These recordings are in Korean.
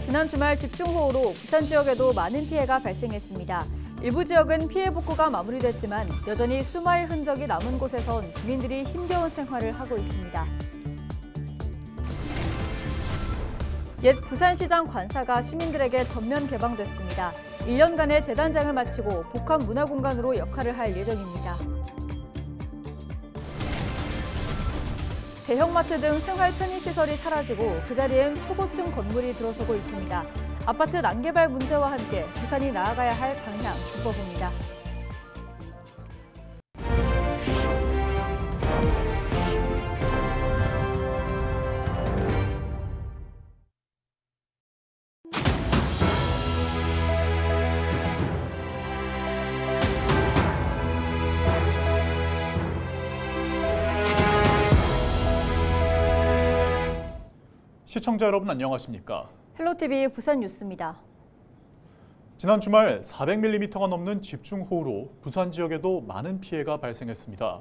지난 주말 집중호우로 부산 지역에도 많은 피해가 발생했습니다. 일부 지역은 피해 복구가 마무리됐지만 여전히 수마의 흔적이 남은 곳에선 주민들이 힘겨운 생활을 하고 있습니다. 옛 부산시장 관사가 시민들에게 전면 개방됐습니다. 1년간의 재단장을 마치고 복합 문화공간으로 역할을 할 예정입니다. 대형마트 등 생활 편의시설이 사라지고 그 자리엔 초고층 건물이 들어서고 있습니다. 아파트 난개발 문제와 함께 부산이 나아가야 할 방향 짚어봅니다. 시청자 여러분 안녕하십니까? 헬로티비 부산 뉴스입니다. 지난 주말 400mm가 넘는 집중호우로 부산 지역에도 많은 피해가 발생했습니다.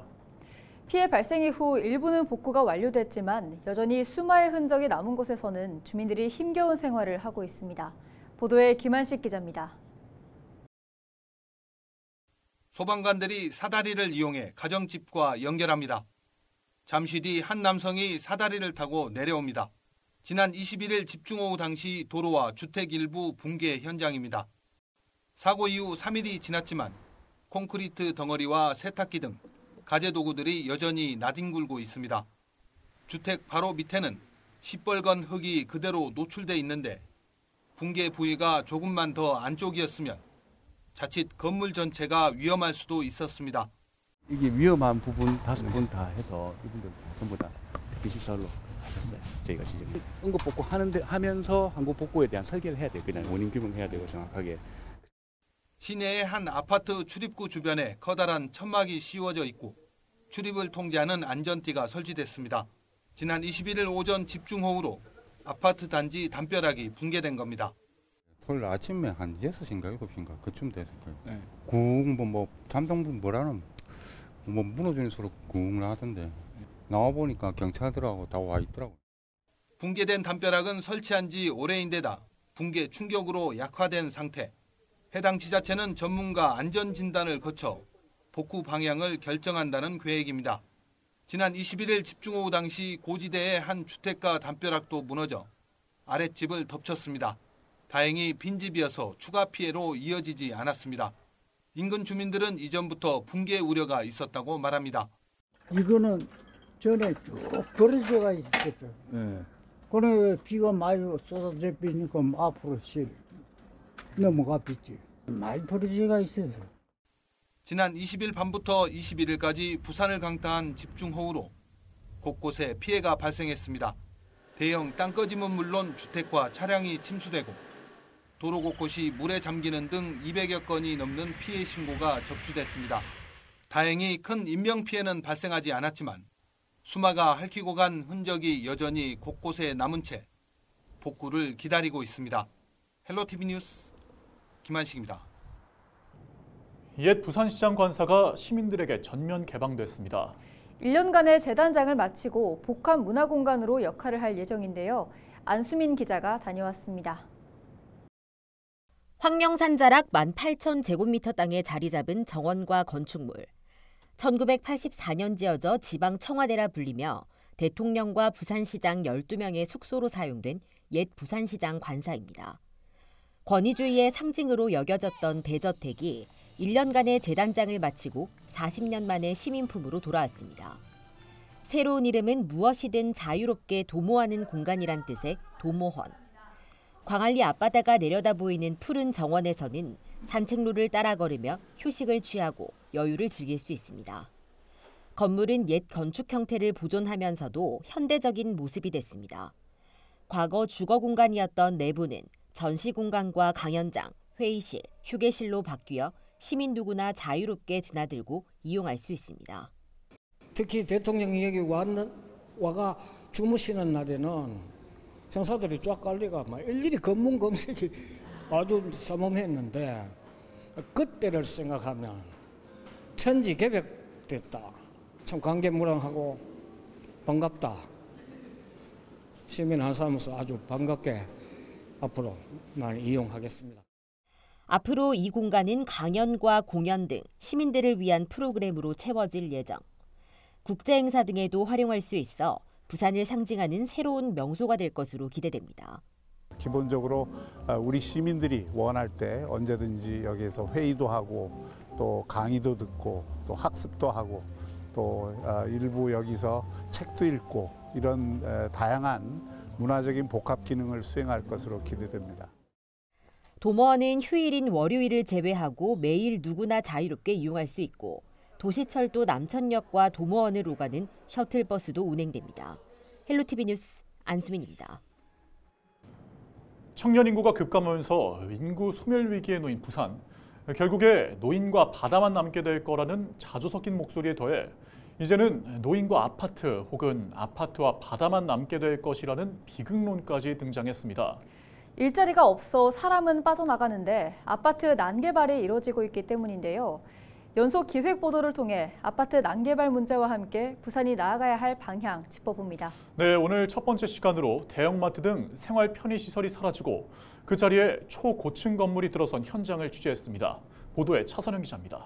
피해 발생 이후 일부는 복구가 완료됐지만 여전히 수마의 흔적이 남은 곳에서는 주민들이 힘겨운 생활을 하고 있습니다. 보도에 김한식 기자입니다. 소방관들이 사다리를 이용해 가정집과 연결합니다. 잠시 뒤 한 남성이 사다리를 타고 내려옵니다. 지난 21일 집중호우 당시 도로와 주택 일부 붕괴 현장입니다. 사고 이후 3일이 지났지만 콘크리트 덩어리와 세탁기 등 가재도구들이 여전히 나뒹굴고 있습니다. 주택 바로 밑에는 시뻘건 흙이 그대로 노출돼 있는데 붕괴 부위가 조금만 더 안쪽이었으면 자칫 건물 전체가 위험할 수도 있었습니다. 이게 위험한 부분 5분 다 해서 이분들 전부 다 대피시설로 하셨어요. 저희가 지금 응급 복구 하면서 항구 복구에 대한 설계를 해야 돼요. 그냥 원인 규명해야 되고 정확하게. 시내의 한 아파트 출입구 주변에 커다란 천막이 씌워져 있고 출입을 통제하는 안전띠가 설치됐습니다. 지난 21일 오전 집중호우로 아파트 단지 담벼락이 붕괴된 겁니다. 토요일 아침에 한 6시인가 7시인가 그쯤 됐을 거예요. 네. 쿵 잠동분 뭐라는 뭐 무너지는 소리 쿵 나던데 나와보니까 경찰들하고 다 와 있더라고요. 붕괴된 담벼락은 설치한 지 오래인데다 붕괴 충격으로 약화된 상태. 해당 지자체는 전문가 안전진단을 거쳐 복구 방향을 결정한다는 계획입니다. 지난 21일 집중호우 당시 고지대의 한 주택가 담벼락도 무너져 아랫집을 덮쳤습니다. 다행히 빈집이어서 추가 피해로 이어지지 않았습니다. 인근 주민들은 이전부터 붕괴 우려가 있었다고 말합니다. 이거는 전에 쭉 벌어져가 있었죠. 네. 그래 비가 많이 쏟아져 비니까 앞으로 넘어가 비지. 많이 벌어져가 있어서. 지난 20일 밤부터 21일까지 부산을 강타한 집중호우로 곳곳에 피해가 발생했습니다. 대형 땅꺼짐은 물론 주택과 차량이 침수되고 도로 곳곳이 물에 잠기는 등 200여 건이 넘는 피해 신고가 접수됐습니다. 다행히 큰 인명피해는 발생하지 않았지만 수마가 핥히고 간 흔적이 여전히 곳곳에 남은 채 복구를 기다리고 있습니다. 헬로티비 뉴스 김한식입니다. 옛 부산시장 관사가 시민들에게 전면 개방됐습니다. 1년간의 재단장을 마치고 복합 문화공간으로 역할을 할 예정인데요. 안수민 기자가 다녀왔습니다. 황령산 자락 18,000제곱미터 땅에 자리 잡은 정원과 건축물. 1984년 지어져 지방 청와대라 불리며 대통령과 부산시장 12명의 숙소로 사용된 옛 부산시장 관사입니다. 권위주의의 상징으로 여겨졌던 대저택이 1년간의 재단장을 마치고 40년 만에 시민품으로 돌아왔습니다. 새로운 이름은 무엇이든 자유롭게 도모하는 공간이란 뜻의 도모헌. 광안리 앞바다가 내려다 보이는 푸른 정원에서는 산책로를 따라 걸으며 휴식을 취하고 여유를 즐길 수 있습니다. 건물은 옛 건축 형태를 보존하면서도 현대적인 모습이 됐습니다. 과거 주거 공간이었던 내부는 전시 공간과 강연장, 회의실, 휴게실로 바뀌어 시민 누구나 자유롭게 드나들고 이용할 수 있습니다. 특히 대통령이 여기 와가 주무시는 날에는 형사들이 쫙 깔리가 막 일일이 검문 검색이 아주 삼엄했는데 그때를 생각하면 천지개벽됐다. 참 관계무량하고 반갑다. 시민 한 사람으로서 아주 반갑게 앞으로 많이 이용하겠습니다. 앞으로 이 공간은 강연과 공연 등 시민들을 위한 프로그램으로 채워질 예정. 국제행사 등에도 활용할 수 있어 부산을 상징하는 새로운 명소가 될 것으로 기대됩니다. 기본적으로 우리 시민들이 원할 때 언제든지 여기에서 회의도 하고 또 강의도 듣고 또 학습도 하고 또 일부 여기서 책도 읽고 이런 다양한 문화적인 복합 기능을 수행할 것으로 기대됩니다. 도모원은 휴일인 월요일을 제외하고 매일 누구나 자유롭게 이용할 수 있고 도시철도 남천역과 도모원을 오가는 셔틀버스도 운행됩니다. 헬로티비 뉴스 안수민입니다. 청년 인구가 급감하면서 인구 소멸 위기에 놓인 부산. 결국에 노인과 바다만 남게 될 거라는 자주 섞인 목소리에 더해 이제는 노인과 아파트 혹은 아파트와 바다만 남게 될 것이라는 비극론까지 등장했습니다. 일자리가 없어 사람은 빠져나가는데 아파트 난개발이 이뤄지고 있기 때문인데요. 연속 기획 보도를 통해 아파트 난개발 문제와 함께 부산이 나아가야 할 방향 짚어봅니다. 네, 오늘 첫 번째 시간으로 대형마트 등 생활 편의시설이 사라지고 그 자리에 초고층 건물이 들어선 현장을 취재했습니다. 보도에 차선영 기자입니다.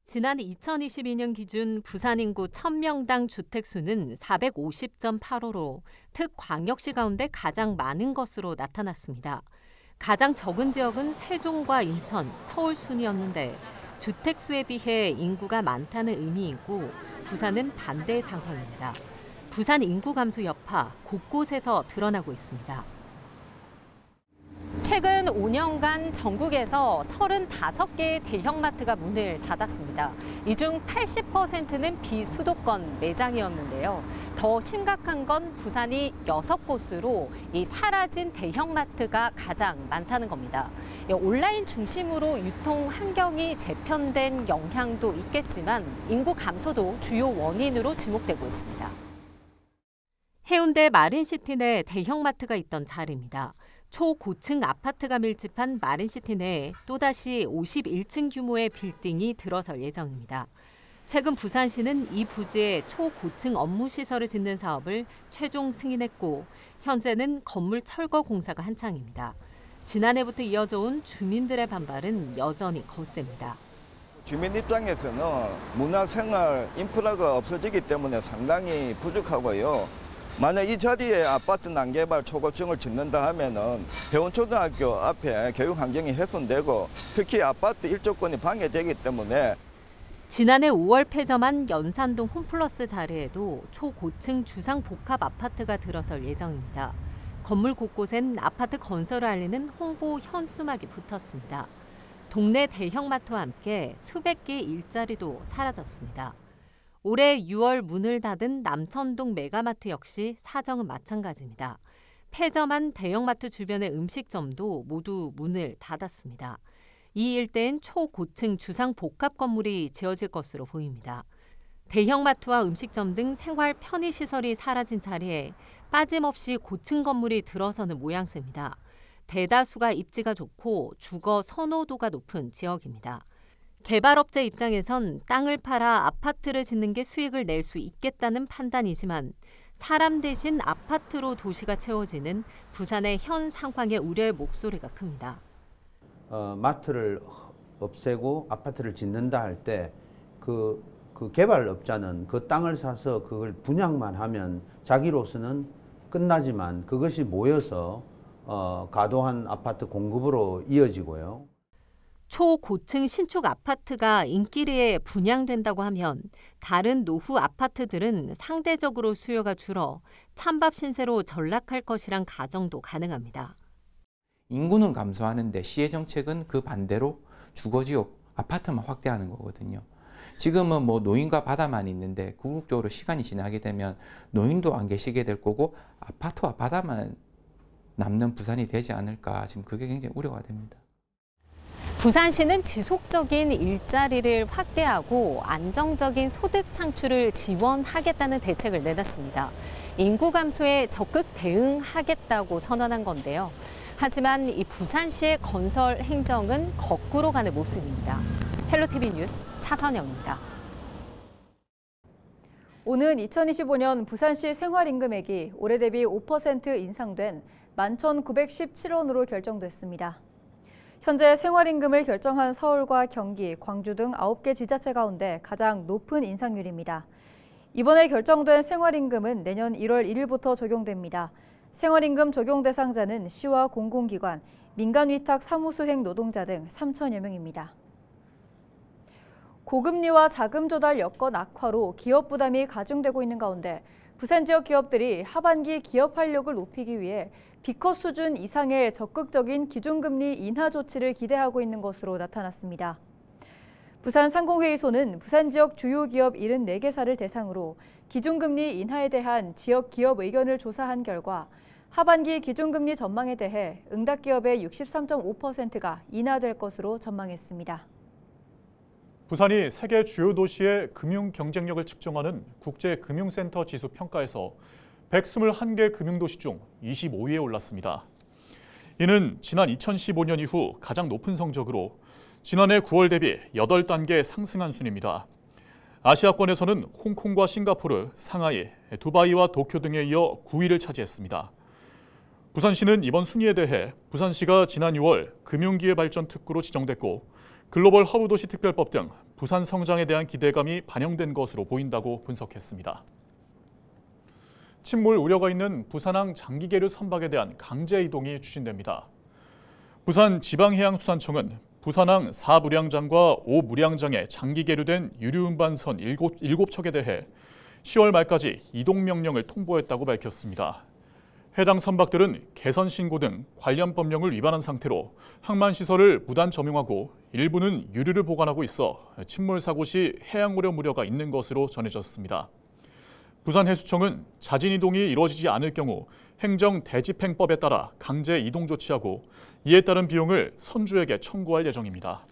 지난 2022년 기준 부산 인구 1000명당 주택수는 450.85로 특광역시 가운데 가장 많은 것으로 나타났습니다. 가장 적은 지역은 세종과 인천, 서울 순이었는데 주택수에 비해 인구가 많다는 의미이고 부산은 반대 상황입니다. 부산 인구 감소 여파 곳곳에서 드러나고 있습니다. 최근 5년간 전국에서 35개의 대형마트가 문을 닫았습니다. 이 중 80%는 비수도권 매장이었는데요. 더 심각한 건 부산이 6곳으로 이 사라진 대형마트가 가장 많다는 겁니다. 온라인 중심으로 유통 환경이 재편된 영향도 있겠지만 인구 감소도 주요 원인으로 지목되고 있습니다. 해운대 마린시티 내 대형마트가 있던 자리입니다. 초고층 아파트가 밀집한 마린시티 내에 또다시 51층 규모의 빌딩이 들어설 예정입니다. 최근 부산시는 이 부지에 초고층 업무시설을 짓는 사업을 최종 승인했고 현재는 건물 철거 공사가 한창입니다. 지난해부터 이어져 온 주민들의 반발은 여전히 거셉니다. 주민 입장에서는 문화생활 인프라가 없어지기 때문에 상당히 부족하고요. 만약 이 자리에 아파트 난개발 초고층을 짓는다 하면은 배원초등학교 앞에 교육 환경이 훼손되고 특히 아파트 일조권이 방해되기 때문에 지난해 5월 폐점한 연산동 홈플러스 자리에도 초고층 주상복합 아파트가 들어설 예정입니다. 건물 곳곳엔 아파트 건설을 알리는 홍보 현수막이 붙었습니다. 동네 대형마트와 함께 수백 개의 일자리도 사라졌습니다. 올해 6월 문을 닫은 남천동 메가마트 역시 사정은 마찬가지입니다. 폐점한 대형마트 주변의 음식점도 모두 문을 닫았습니다. 이 일대엔 초고층 주상 복합 건물이 지어질 것으로 보입니다. 대형마트와 음식점 등 생활 편의시설이 사라진 자리에 빠짐없이 고층 건물이 들어서는 모양새입니다. 대다수가 입지가 좋고 주거 선호도가 높은 지역입니다. 개발업체 입장에선 땅을 팔아 아파트를 짓는 게 수익을 낼 수 있겠다는 판단이지만 사람 대신 아파트로 도시가 채워지는 부산의 현 상황에 우려의 목소리가 큽니다. 마트를 없애고 아파트를 짓는다 할 때 그 개발업자는 그 땅을 사서 그걸 분양만 하면 자기로서는 끝나지만 그것이 모여서 과도한 아파트 공급으로 이어지고요. 초고층 신축 아파트가 인기리에 분양된다고 하면 다른 노후 아파트들은 상대적으로 수요가 줄어 찬밥 신세로 전락할 것이란 가정도 가능합니다. 인구는 감소하는데 시의 정책은 그 반대로 주거지역 아파트만 확대하는 거거든요. 지금은 뭐 노인과 바다만 있는데 궁극적으로 시간이 지나게 되면 노인도 안 계시게 될 거고 아파트와 바다만 남는 부산이 되지 않을까, 지금 그게 굉장히 우려가 됩니다. 부산시는 지속적인 일자리를 확대하고 안정적인 소득 창출을 지원하겠다는 대책을 내놨습니다. 인구 감소에 적극 대응하겠다고 선언한 건데요. 하지만 이 부산시의 건설 행정은 거꾸로 가는 모습입니다. 헬로티비 뉴스 차선영입니다. 오는 2025년 부산시 생활임금액이 올해 대비 5% 인상된 11,917원으로 결정됐습니다. 현재 생활임금을 결정한 서울과 경기, 광주 등 9개 지자체 가운데 가장 높은 인상률입니다. 이번에 결정된 생활임금은 내년 1월 1일부터 적용됩니다. 생활임금 적용 대상자는 시와 공공기관, 민간위탁 사무수행 노동자 등 3천여 명입니다. 고금리와 자금 조달 여건 악화로 기업 부담이 가중되고 있는 가운데 부산 지역 기업들이 하반기 기업 활력을 높이기 위해 B컷 수준 이상의 적극적인 기준금리 인하 조치를 기대하고 있는 것으로 나타났습니다. 부산 상공회의소는 부산 지역 주요 기업 74개사를 대상으로 기준금리 인하에 대한 지역 기업 의견을 조사한 결과 하반기 기준금리 전망에 대해 응답 기업의 63.5%가 인하될 것으로 전망했습니다. 부산이 세계 주요 도시의 금융 경쟁력을 측정하는 국제금융센터 지수 평가에서 121개 금융도시 중 25위에 올랐습니다. 이는 지난 2015년 이후 가장 높은 성적으로 지난해 9월 대비 8단계 상승한 순입니다. 아시아권에서는 홍콩과 싱가포르, 상하이, 두바이와 도쿄 등에 이어 9위를 차지했습니다. 부산시는 이번 순위에 대해 부산시가 지난 6월 금융기회발전특구로 지정됐고 글로벌 허브도시 특별법 등 부산 성장에 대한 기대감이 반영된 것으로 보인다고 분석했습니다. 침몰 우려가 있는 부산항 장기계류 선박에 대한 강제 이동이 추진됩니다. 부산지방해양수산청은 부산항 4무량장과 5무량장에 장기 계류된 유류운반선 7척에 대해 10월 말까지 이동 명령을 통보했다고 밝혔습니다. 해당 선박들은 개선 신고 등 관련 법령을 위반한 상태로 항만시설을 무단 점용하고 일부는 유류를 보관하고 있어 침몰 사고 시 해양 오염 우려가 있는 것으로 전해졌습니다. 부산해수청은 자진 이동이 이루어지지 않을 경우 행정대집행법에 따라 강제 이동 조치하고 이에 따른 비용을 선주에게 청구할 예정입니다.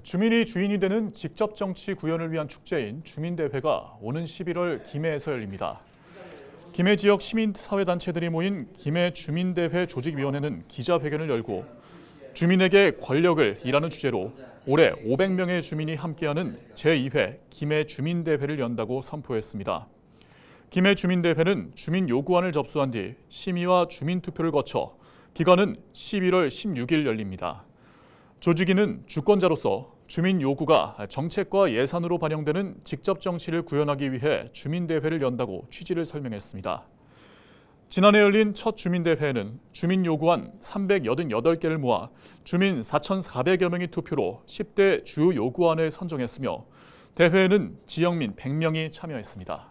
주민이 주인이 되는 직접 정치 구현을 위한 축제인 주민대회가 오는 11월 김해에서 열립니다. 김해 지역 시민사회단체들이 모인 김해 주민대회 조직위원회는 기자회견을 열고 주민에게 권력을 이라는 주제로 올해 500명의 주민이 함께하는 제2회 김해 주민대회를 연다고 선포했습니다. 김해 주민대회는 주민 요구안을 접수한 뒤 심의와 주민투표를 거쳐 기간은 11월 16일 열립니다. 조직위는 주권자로서 주민 요구가 정책과 예산으로 반영되는 직접 정치를 구현하기 위해 주민대회를 연다고 취지를 설명했습니다. 지난해 열린 첫 주민대회에는 주민 요구안 388개를 모아 주민 4,400여 명이 투표로 10대 주요 요구안을 선정했으며 대회에는 지역민 100명이 참여했습니다.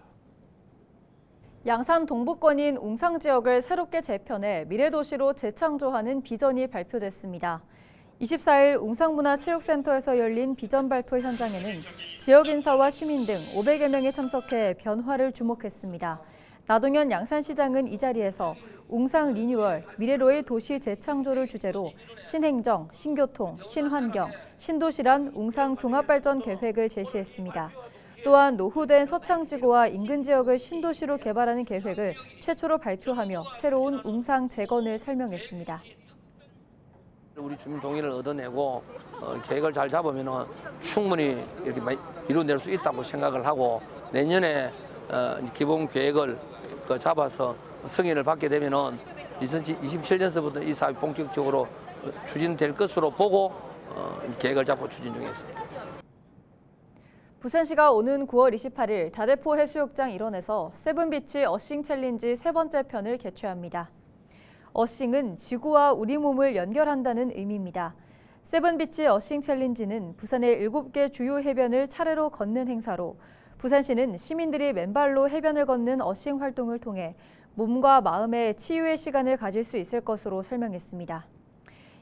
양산 동부권인 웅상 지역을 새롭게 재편해 미래도시로 재창조하는 비전이 발표됐습니다. 24일 웅상문화체육센터에서 열린 비전 발표 현장에는 지역 인사와 시민 등 500여 명이 참석해 변화를 주목했습니다. 나동현 양산시장은 이 자리에서 웅상 리뉴얼, 미래로의 도시 재창조를 주제로 신행정, 신교통, 신환경, 신도시란 웅상 종합발전 계획을 제시했습니다. 또한 노후된 서창지구와 인근 지역을 신도시로 개발하는 계획을 최초로 발표하며 새로운 웅상 재건을 설명했습니다. 우리 주민 동의를 얻어내고 계획을 잘 잡으면 충분히 이렇게 이루어낼 수 있다고 생각을 하고 내년에 기본 계획을 잡아서 승인을 받게 되면 2027년서부터 이 사업이 본격적으로 추진될 것으로 보고 계획을 잡고 추진 중에 있습니다. 부산시가 오는 9월 28일 다대포 해수욕장 일원에서 세븐비치 어싱 챌린지 세 번째 편을 개최합니다. 어싱은 지구와 우리 몸을 연결한다는 의미입니다. 세븐비치 어싱 챌린지는 부산의 7개 주요 해변을 차례로 걷는 행사로 부산시는 시민들이 맨발로 해변을 걷는 어싱 활동을 통해 몸과 마음의 치유의 시간을 가질 수 있을 것으로 설명했습니다.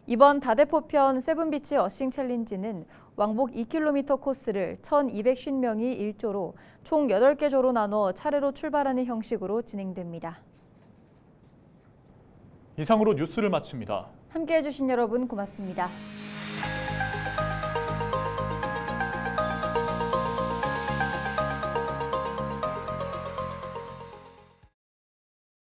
이번 다대포편 세븐비치 어싱 챌린지는 왕복 2km 코스를 1,250명이 1조로 총 8개 조로 나눠 차례로 출발하는 형식으로 진행됩니다. 이상으로 뉴스를 마칩니다. 함께해 주신 여러분 고맙습니다.